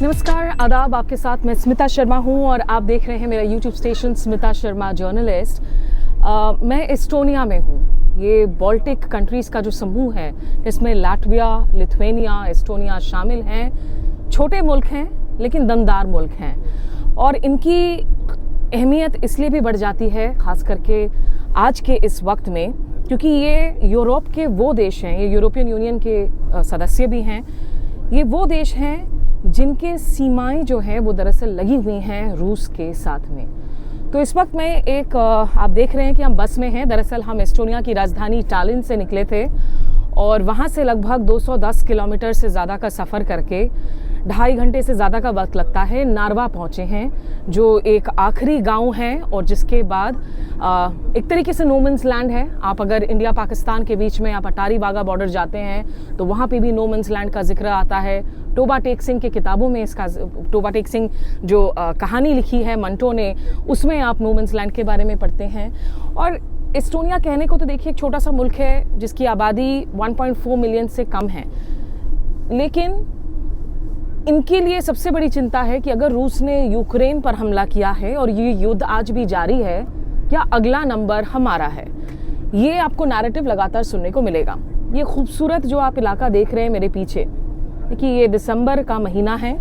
नमस्कार, आदाब। आपके साथ मैं स्मिता शर्मा हूं और आप देख रहे हैं मेरा YouTube station Smita Sharma journalist. मैं एस्टोनिया में हूं। ये बाल्टिक कंट्रीज़ का जो समूह है, इसमें लाटविया, लिथुआनिया, एस्टोनिया शामिल हैं। छोटे मुल्क हैं लेकिन दमदार मुल्क हैं और इनकी अहमियत इसलिए भी बढ़ जाती है, ख़ास करके आज के इस वक्त में, क्योंकि ये यूरोप के वो देश हैं, ये यूरोपियन यूनियन के सदस्य भी हैं। ये वो देश हैं जिनके सीमाएं जो हैं वो दरअसल लगी हुई हैं रूस के साथ में। तो इस वक्त मैं आप देख रहे हैं कि हम बस में हैं। दरअसल हम एस्टोनिया की राजधानी टालिन से निकले थे और वहाँ से लगभग 210 किलोमीटर से ज़्यादा का सफ़र करके 2.5 घंटे से ज़्यादा का वक्त लगता है नारवा पहुँचे हैं, जो एक आखिरी गांव है और जिसके बाद एक तरीके से नोमन्स लैंड है। आप अगर इंडिया पाकिस्तान के बीच में आप अटारी वाघा बॉर्डर जाते हैं तो वहाँ पे भी नोमन्स लैंड का जिक्र आता है। टोबा टेक सिंह के किताबों में इसका, टोबा टेक सिंह जो कहानी लिखी है मंटो ने, उसमें आप नोमन्स लैंड के बारे में पढ़ते हैं। और एस्टोनिया कहने को तो देखिए एक छोटा सा मुल्क है जिसकी आबादी 1.4 मिलियन से कम है, लेकिन इनके लिए सबसे बड़ी चिंता है कि अगर रूस ने यूक्रेन पर हमला किया है और ये युद्ध आज भी जारी है, या अगला नंबर हमारा है। ये आपको नैरेटिव लगातार सुनने को मिलेगा। ये खूबसूरत जो आप इलाका देख रहे हैं मेरे पीछे, कि ये दिसंबर का महीना है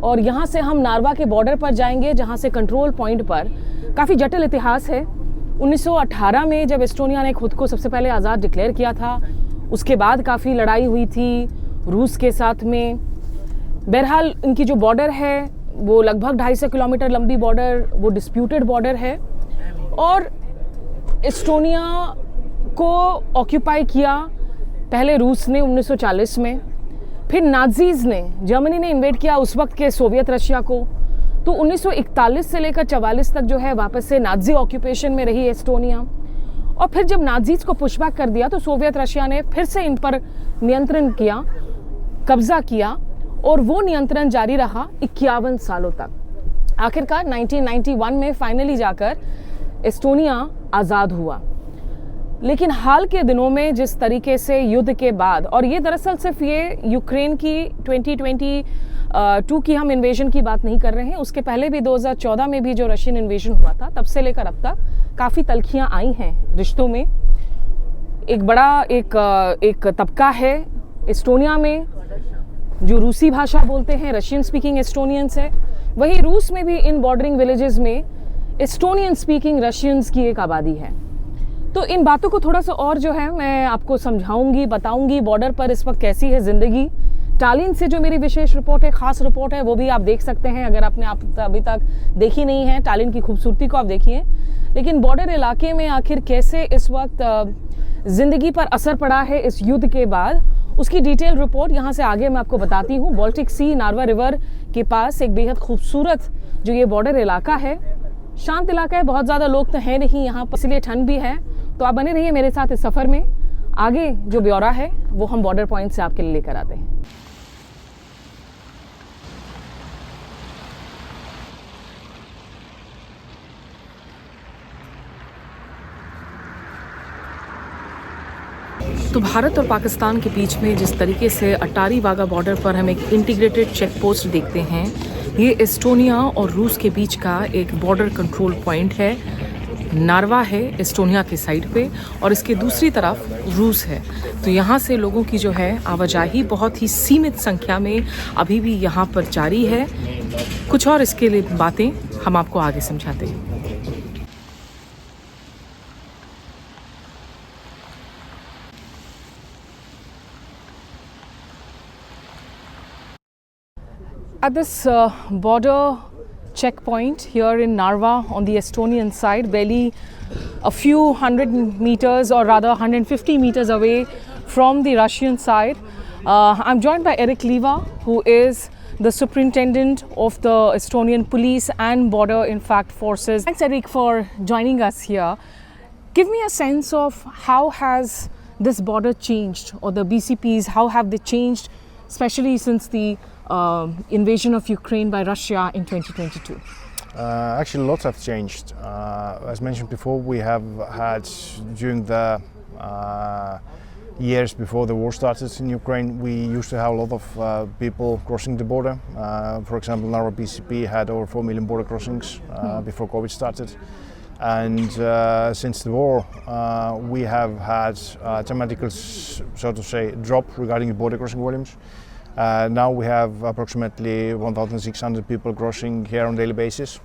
और यहाँ से हम नारवा के बॉर्डर पर जाएंगे, जहाँ से कंट्रोल पॉइंट पर काफ़ी जटिल इतिहास है। 1918 में जब एस्टोनिया ने खुद को सबसे पहले आज़ाद डिक्लेयर किया था, उसके बाद काफ़ी लड़ाई हुई थी रूस के साथ में। बहरहाल इनकी जो बॉर्डर है वो लगभग 250 किलोमीटर लंबी बॉर्डर, वो डिस्प्यूटेड बॉर्डर है। और एस्टोनिया को ऑक्यूपाई किया पहले रूस ने 1940 में, फिर नाज़ीज़ ने, जर्मनी ने इन्वेड किया उस वक्त के सोवियत रशिया को। तो 1941 से लेकर 44 तक जो है वापस से नाज़ी ऑक्यूपेशन में रही एस्टोनिया। और फिर जब नाज़ीज़ को पुशबैक कर दिया तो सोवियत रशिया ने फिर से इन पर नियंत्रण किया, कब्जा किया, और वो नियंत्रण जारी रहा 51 सालों तक। आखिरकार 1991 में फाइनली जाकर एस्टोनिया आज़ाद हुआ। लेकिन हाल के दिनों में जिस तरीके से युद्ध के बाद, और ये दरअसल सिर्फ ये यूक्रेन की 2022 की हम इन्वेजन की बात नहीं कर रहे हैं, उसके पहले भी 2014 में भी जो रशियन इन्वेजन हुआ था, तब से लेकर अब तक काफ़ी तल्खियाँ आई हैं रिश्तों में। एक बड़ा एक तबका है एस्टोनिया में जो रूसी भाषा बोलते हैं, रशियन स्पीकिंग एस्टोनियंस है। वहीं रूस में भी इन बॉर्डरिंग विलेजेस में एस्टोनियन स्पीकिंग रशियंस की एक आबादी है। तो इन बातों को थोड़ा सा और जो है मैं आपको समझाऊंगी, बताऊंगी बॉर्डर पर इस वक्त कैसी है ज़िंदगी। टालिन से जो मेरी विशेष रिपोर्ट है, ख़ास रिपोर्ट है, वो भी आप देख सकते हैं अगर आपने अभी तक देखी नहीं है। टालिन की खूबसूरती को आप देखिए, लेकिन बॉर्डर इलाके में आखिर कैसे इस वक्त ज़िंदगी पर असर पड़ा है इस युद्ध के बाद, उसकी डिटेल रिपोर्ट यहाँ से आगे मैं आपको बताती हूँ। बाल्टिक सी, नारवा रिवर के पास एक बेहद खूबसूरत जो ये बॉर्डर इलाका है, शांत इलाका है, बहुत ज़्यादा लोग तो हैं नहीं यहाँ पर, इसलिए ठंड भी है। तो आप बने रहिए मेरे साथ इस सफ़र में। आगे जो ब्यौरा है वो हम बॉर्डर पॉइंट से आपके लिए लेकर आते हैं। तो भारत और पाकिस्तान के बीच में जिस तरीके से अटारी वाघा बॉर्डर पर हम एक इंटीग्रेटेड चेक पोस्ट देखते हैं, ये एस्टोनिया और रूस के बीच का एक बॉर्डर कंट्रोल पॉइंट है। नारवा है एस्टोनिया के साइड पे और इसके दूसरी तरफ रूस है। तो यहाँ से लोगों की जो है आवाजाही बहुत ही सीमित संख्या में अभी भी यहाँ पर जारी है। कुछ और इसके लिए बातें हम आपको आगे समझाते हैं। At this border checkpoint here in Narva on the Estonian side, barely a few hundred meters, or rather 150 meters away from the Russian side, I'm joined by Eric Liva, who is the superintendent of the Estonian police and border forces. Thanks, Eric, for joining us here. Give me a sense of how has this border changed, or the BCPs, how have they changed, especially since the invasion of Ukraine by Russia in 2022? Actually, lots have changed. As mentioned before, we have had during the years before the war started in Ukraine, we used to have a lot of people crossing the border. For example, our BCP had over 4 million border crossings before COVID started. And since the war, we have had a dramatical, so to say, drop regarding the border crossing volumes. Now we have approximately 1,600 people crossing here on a daily basis.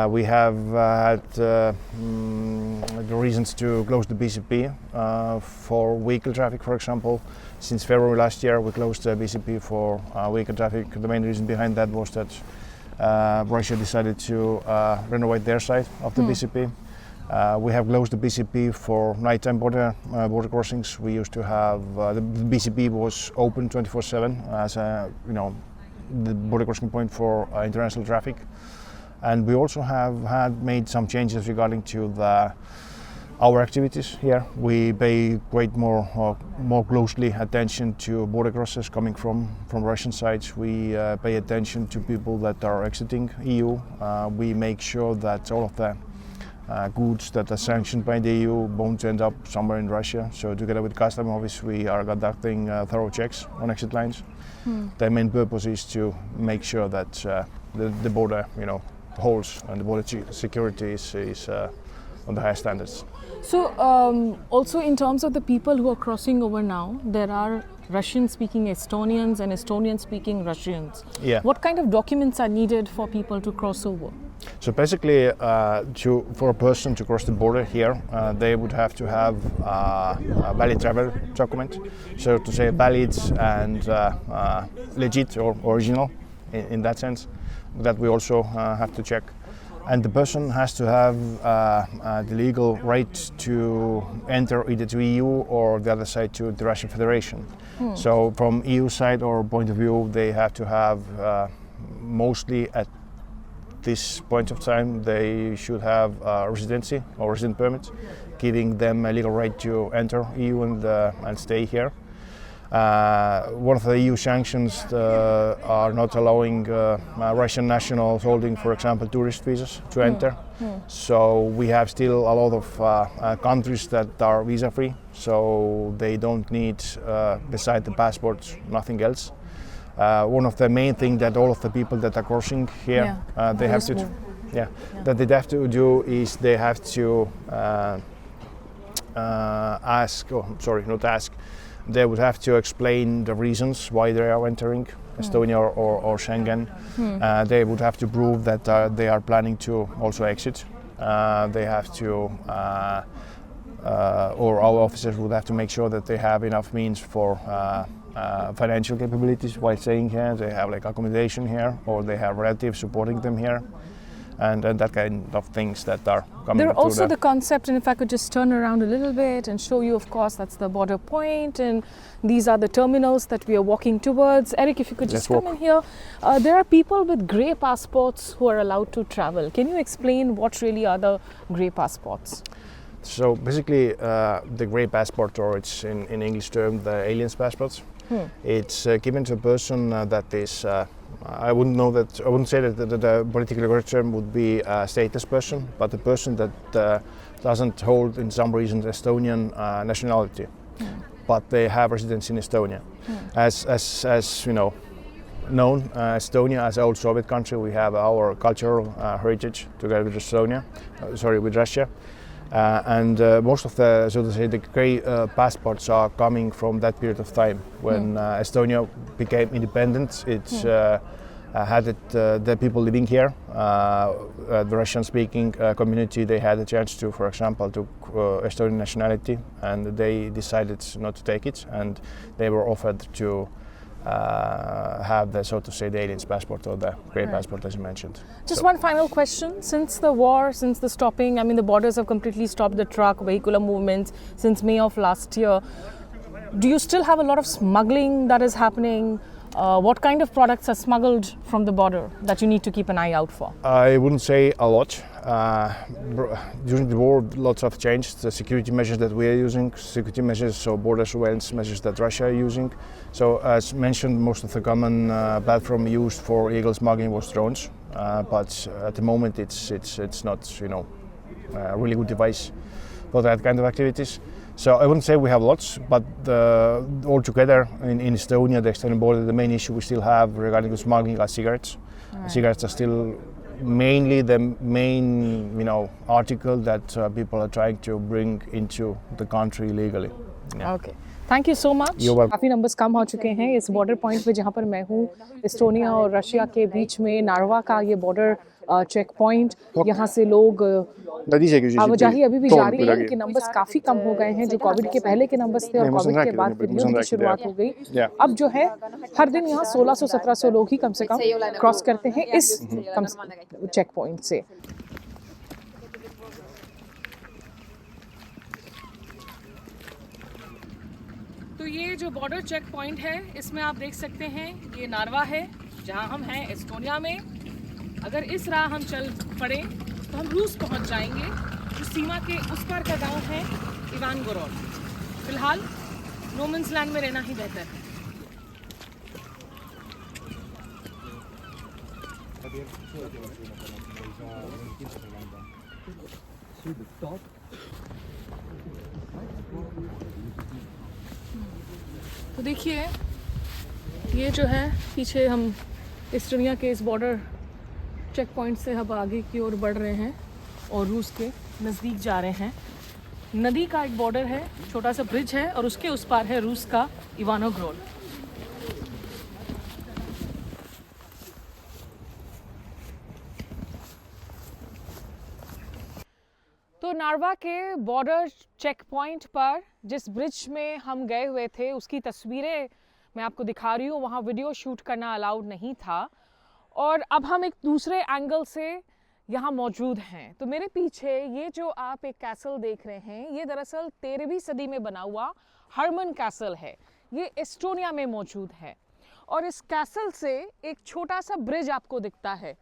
We have had the reasons to close the BCP for vehicle traffic, for example. Since February last year, we closed the BCP for vehicle traffic. The main reason behind that was that Russia decided to renovate their side of the BCP. We have closed the BCP for nighttime border crossings. We used to have the BCP was open 24/7 as the border crossing point for international traffic, and we also have made some changes regarding to our activities here. We pay more closely attention to border crossers coming from Russian sides. We pay attention to people that are exiting EU. We make sure that all of the goods that are sanctioned by the EU won't end up somewhere in Russia. So together with Customs Office, we are conducting thorough checks on exit lines. The main purpose is to make sure that the border, holds and the border security is on the highest standards. So also in terms of the people who are crossing over now, there are Russian-speaking Estonians and Estonian-speaking Russians. Yeah. What kind of documents are needed for people to cross over? So basically, for a person to cross the border here, they would have to have a valid travel document. So to say valid and legit or original in that sense, that we also have to check. And the person has to have the legal right to enter either to EU or the other side to the Russian Federation. So from EU side or point of view, they have to have mostly at this point of time, they should have residency or resident permit, giving them a legal right to enter EU and stay here. One of the EU sanctions are not allowing Russian nationals holding, for example, tourist visas to enter. So we have still a lot of countries that are visa-free, so they don't need, beside the passports, nothing else. One of the main things that all of the people that are crossing here, they have to do is they have to they would have to explain the reasons why they are entering Estonia or Schengen. They would have to prove that they are planning to also exit. They have to, or our officers would have to make sure that they have enough means for financial capabilities while staying here. They have like accommodation here, or they have relatives supporting them here. And that kind of things that are coming. There are also the concept, and if I could just turn around a little bit and show you, of course, that's the border point, and these are the terminals that we are walking towards. Eric, if you could just come in here. There are people with grey passports who are allowed to travel. Can you explain what really are the grey passports? So basically, the grey passport, or it's in English term, the alien's passports. It's given to a person that is. I wouldn't say that the politically correct term would be a stateless person, but a person that doesn't hold, in some reason, Estonian nationality, but they have residence in Estonia. As you know, known Estonia as an old Soviet country, we have our cultural heritage together with with Russia. And most of the, so to say, the grey passports are coming from that period of time when Estonia became independent. It's had the people living here, the Russian-speaking community. They had a chance to, for example, to Estonian nationality, and they decided not to take it, and they were offered to have the, so to say, the alien's passport or the grey passport, as you mentioned. Just one final question. Since the war, since the stopping, the borders have completely stopped the truck, vehicular movements since May of last year. Do you still have a lot of smuggling that is happening? What kind of products are smuggled from the border that you need to keep an eye out for? I wouldn't say a lot. During the war, lots have changed. The security measures that we are using, so border surveillance measures that Russia are using. So as mentioned, most of the common platform used for illegal smuggling was drones. But at the moment, it's not, a really good device for that kind of activities. So I wouldn't say we have lots, but altogether in Estonia, the external border, the main issue we still have regarding the smuggling are cigarettes. Right. Cigarettes are still mainly the main, article that people are trying to bring into the country illegally. Yeah. Okay. Thank you so much. काफ़ी numbers कम हो चुके हैं इस border point पे जहाँ पर मैं हूँ, एस्टोनिया और रशिया के बीच में नार्वा का ये बॉर्डर चेक पॉइंट। यहाँ से लोग आवाजाही अभी भी जारी है, लेकिन नंबर्स काफ़ी कम हो गए हैं जो कोविड के पहले के नंबर्स थे और कोविड के बाद फिर युद्ध की शुरुआत हो गई। अब जो है हर दिन यहाँ 1600-1700 लोग ही कम से कम क्रॉस करते हैं इस चेक पॉइंट से। तो ये जो बॉर्डर चेक पॉइंट है, इसमें आप देख सकते हैं ये नार्वा है जहां हम हैं एस्टोनिया में। अगर इस राह हम चल पड़े तो हम रूस पहुंच जाएंगे, जो सीमा के उस पार का गांव है इवानगोरोड। फिलहाल नो मैन्स लैंड में रहना ही बेहतर है। तो देखिए ये जो है पीछे हम एस्टोनिया के इस बॉर्डर चेक पॉइंट से अब आगे की ओर बढ़ रहे हैं और रूस के नज़दीक जा रहे हैं। नदी का एक बॉर्डर है, छोटा सा ब्रिज है और उसके उस पार है रूस का इवानोग्रोड। तो नार्वा के बॉर्डर चेक पॉइंट पर जिस ब्रिज में हम गए हुए थे उसकी तस्वीरें मैं आपको दिखा रही हूँ। वहाँ वीडियो शूट करना अलाउड नहीं था और अब हम एक दूसरे एंगल से यहाँ मौजूद हैं। तो मेरे पीछे ये जो आप एक कैसल देख रहे हैं, ये दरअसल 13वीं सदी में बना हुआ हर्मन कैसल है। ये एस्टोनिया में मौजूद है और इस कैसल से एक छोटा सा ब्रिज आपको दिखता है।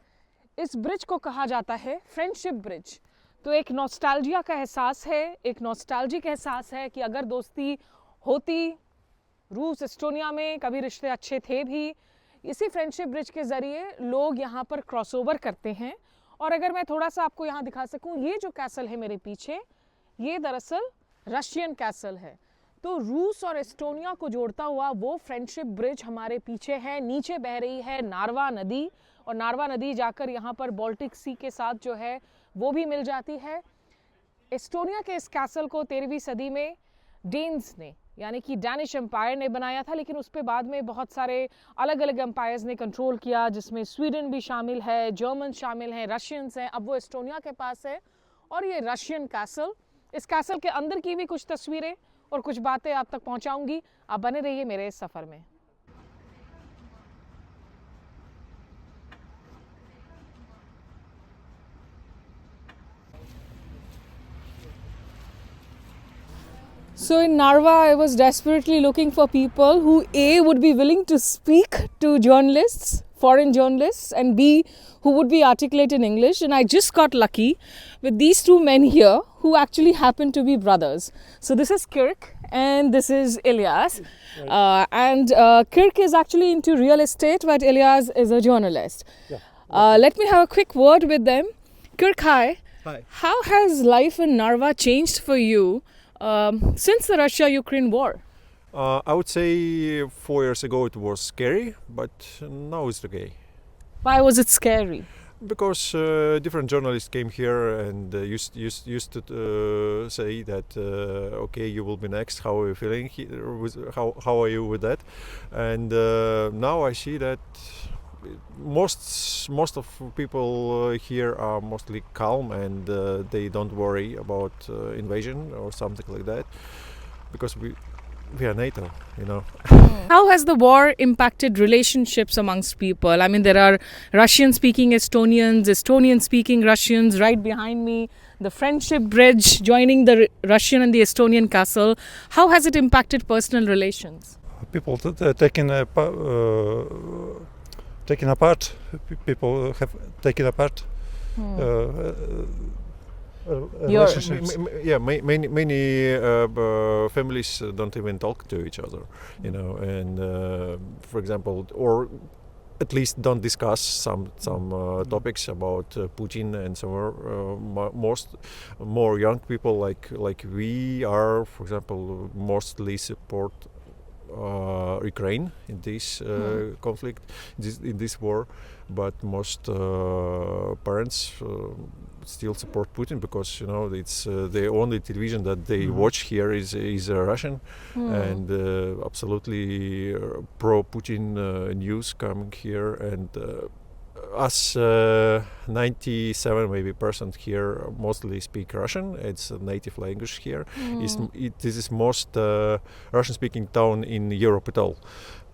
इस ब्रिज को कहा जाता है फ्रेंडशिप ब्रिज। तो एक नॉस्टैल्जिया का एहसास है, एक नॉस्टैल्जिक एहसास है कि अगर दोस्ती होती रूस एस्टोनिया में, कभी रिश्ते अच्छे थे भी, इसी फ्रेंडशिप ब्रिज के ज़रिए लोग यहाँ पर क्रॉसओवर करते हैं। और अगर मैं थोड़ा सा आपको यहाँ दिखा सकूँ, ये जो कैसल है मेरे पीछे, ये दरअसल रशियन कैसल है। तो रूस और एस्टोनिया को जोड़ता हुआ वो फ्रेंडशिप ब्रिज हमारे पीछे है। नीचे बह रही है नार्वा नदी और नार्वा नदी जाकर यहाँ पर बाल्टिक सी के साथ जो है वो भी मिल जाती है। एस्टोनिया के इस कैसल को 13वीं सदी में डेन्स ने, यानी कि डैनिश एम्पायर ने बनाया था, लेकिन उस पर बाद में बहुत सारे अलग अलग एम्पायर्स ने कंट्रोल किया, जिसमें स्वीडन भी शामिल है, जर्मन शामिल हैं, रशियंस हैं। अब वो एस्टोनिया के पास है और ये रशियन कैसल, इस कैसल के अंदर की भी कुछ तस्वीरें और कुछ बातें आप तक पहुंचाऊंगी। आप बने रहिए मेरे इस सफ़र में। So in Narva, I was desperately looking for people who A, would be willing to speak to journalists, foreign journalists, and B, who would be articulate in English. And I just got lucky with these two men here who actually happen to be brothers. So this is Kirk and this is Ilyas. Kirk is actually into real estate, but Ilyas is a journalist. Yeah. Let me have a quick word with them. Kirk, hi. Hi. How has life in Narva changed for you since the Russia-Ukraine war? I would say 4 years ago it was scary, but now it's okay. Why was it scary? Because different journalists came here and used to say that okay, you will be next. How are you feeling? How are you with that? And now I see that most of people here are mostly calm and they don't worry about invasion or something like that, because we are NATO, you know. How has the war impacted relationships amongst people? I mean, there are Russian-speaking Estonians, Estonian-speaking Russians right behind me, the friendship bridge joining the Russian and the Estonian castle. How has it impacted personal relations? People taken apart. People have taken apart relationships. Many families don't even talk to each other, you know. And for example, or at least don't discuss some topics about Putin and so more young people like we are, for example, mostly support Ukraine in this conflict, in this war, but most parents still support Putin because it's the only television that they watch here is Russian, and absolutely pro-Putin news coming here, and us 97 maybe percent here mostly speak Russian. It's a native language here. This is most Russian-speaking town in Europe at all,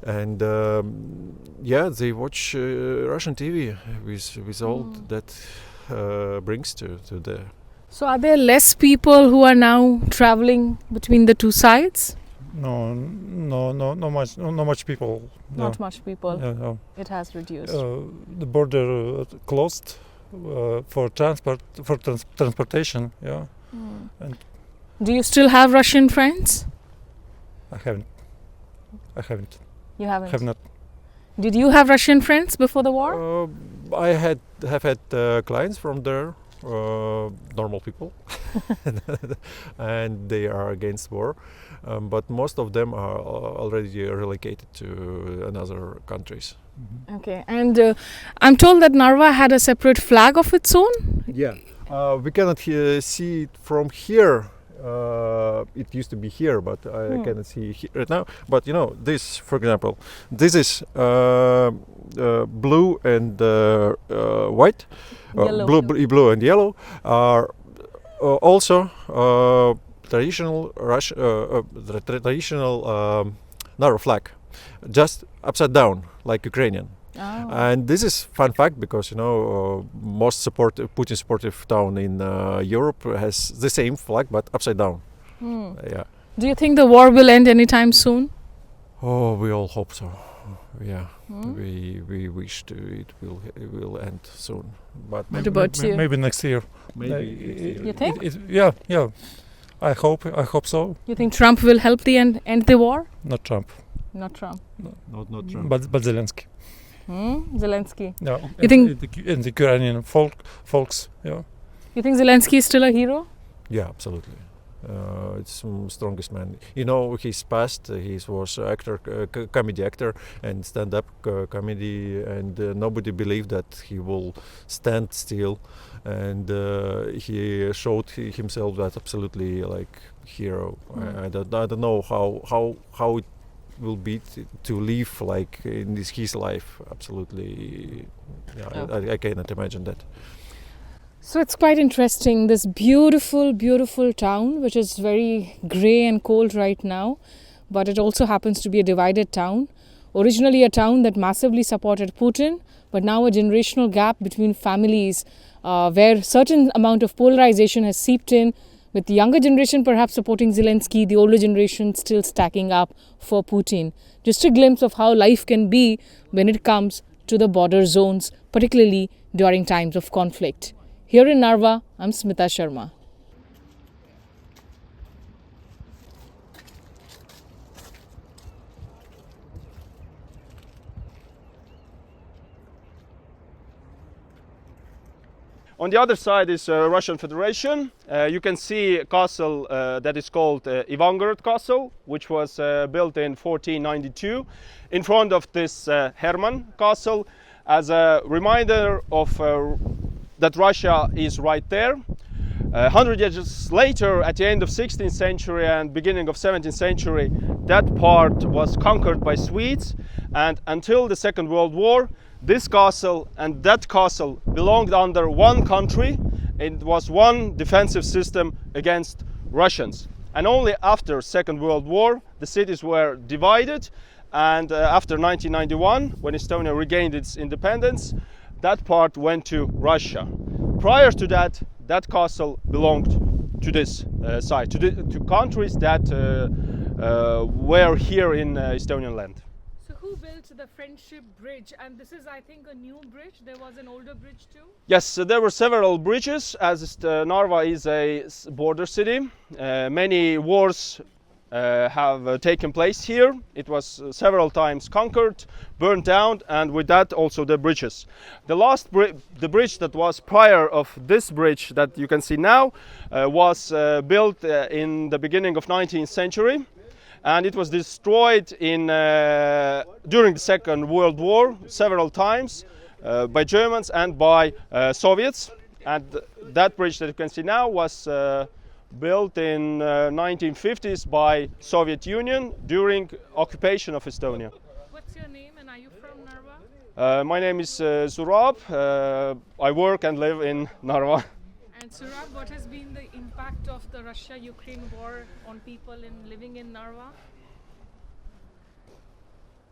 and they watch Russian TV with all that brings to the. So are there less people who are now traveling between the two sides? No much people. Not much people. Yeah, no. It has reduced. The border closed for transportation. Yeah. And do you still have Russian friends? I haven't. You haven't? Have not. Did you have Russian friends before the war? I have had clients from there, normal people, and they are against war, but most of them are already relocated to another countries. Okay, and I'm told that Narva had a separate flag of its own? Yeah. We cannot see it from here. It used to be here, but I cannot see it right now. But this, for example, this is blue and white. Blue and yellow are also traditional Narva flag, just upside down like Ukrainian. Oh. And this is fun fact because most Putin supportive town in Europe has the same flag but upside down. Yeah. Do you think the war will end anytime soon? Oh, we all hope so. Yeah, we wish it will end soon. But what about you? Maybe next year. Maybe. You think? Yeah. I hope so. You think Trump will help end the war? Not Trump. Not Trump. No. Not Trump. But Zelensky. Zelensky. Yeah. You think? And the Ukrainian folks. Yeah. You think Zelensky is still a hero? Yeah, absolutely. It's strongest man. His past. He was actor, comedy actor, and stand-up comedy, and nobody believed that he will stand still. And he showed himself that absolutely like hero. I don't know how it will be to live like in his life. Absolutely, I cannot imagine that. So it's quite interesting, this beautiful, beautiful town, which is very grey and cold right now, but it also happens to be a divided town. Originally a town that massively supported Putin, but now a generational gap between families where certain amount of polarization has seeped in, with the younger generation perhaps supporting Zelensky, the older generation still stacking up for Putin. Just a glimpse of how life can be when it comes to the border zones, particularly during times of conflict. Here in Narva, I'm Smita Sharma. On the other side is Russian Federation. You can see a castle that is called Ivangorod Castle, which was built in 1492 in front of this Herman Castle as a reminder of that Russia is right there. 100 years later, at the end of 16th century and beginning of 17th century, that part was conquered by Swedes, and until the Second World War, this castle and that castle belonged under one country. It was one defensive system against Russians. And only after Second World War, the cities were divided, and after 1991, when Estonia regained its independence, that part went to Russia. Prior to that, that castle belonged to this side, to countries that were here in Estonian land. So who built the Friendship Bridge? And this is, I think, a new bridge. There was an older bridge too? Yes, there were several bridges, as Narva is a border city. Many wars have taken place here. It was several times conquered, burned down, and with that also the bridges. The bridge that was prior of this bridge that you can see now was built in the beginning of 19th century, and it was destroyed during the Second World War several times by Germans and by Soviets. And that bridge that you can see now was built in 1950s by Soviet Union during occupation of Estonia. What's your name and are you from Narva? My name is Zurab. I work and live in Narva. And Surab, what has been the impact of the Russia-Ukraine war on people living in Narva?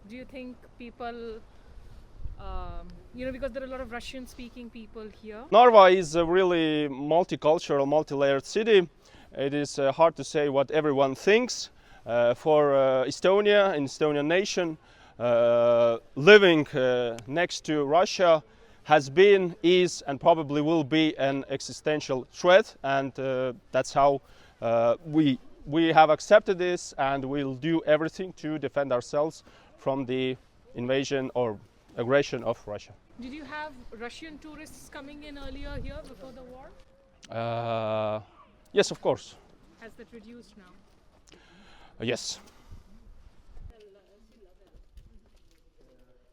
Do you think people, because there are a lot of Russian-speaking people here? Narva is a really multicultural, multi-layered city. It is hard to say what everyone thinks. For Estonia, an Estonian nation, living next to Russia has been, is, and probably will be an existential threat, and that's how we have accepted this, and we'll do everything to defend ourselves from the invasion or aggression of Russia. Did you have Russian tourists coming in earlier here before the war? Yes, of course. Has that reduced now? Yes.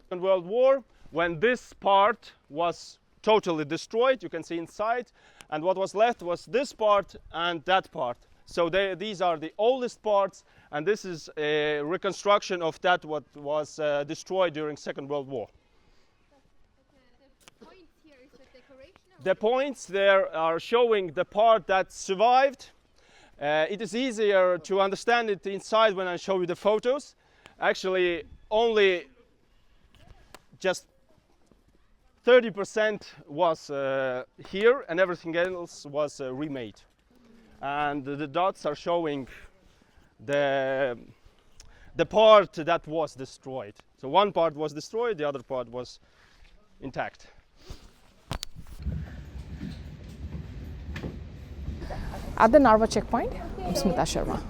Second World War, when this part was totally destroyed, you can see inside, and what was left was this part and that part. So these are the oldest parts, and this is a reconstruction of that what was destroyed during Second World War. The points here is the decoration? The points there are showing the part that survived. It is easier to understand it inside when I show you the photos. Actually, only just 30% was here, and everything else was remade. And the dots are showing the part that was destroyed. So one part was destroyed, the other part was intact. At the Narva checkpoint, I'm Smita Sharma.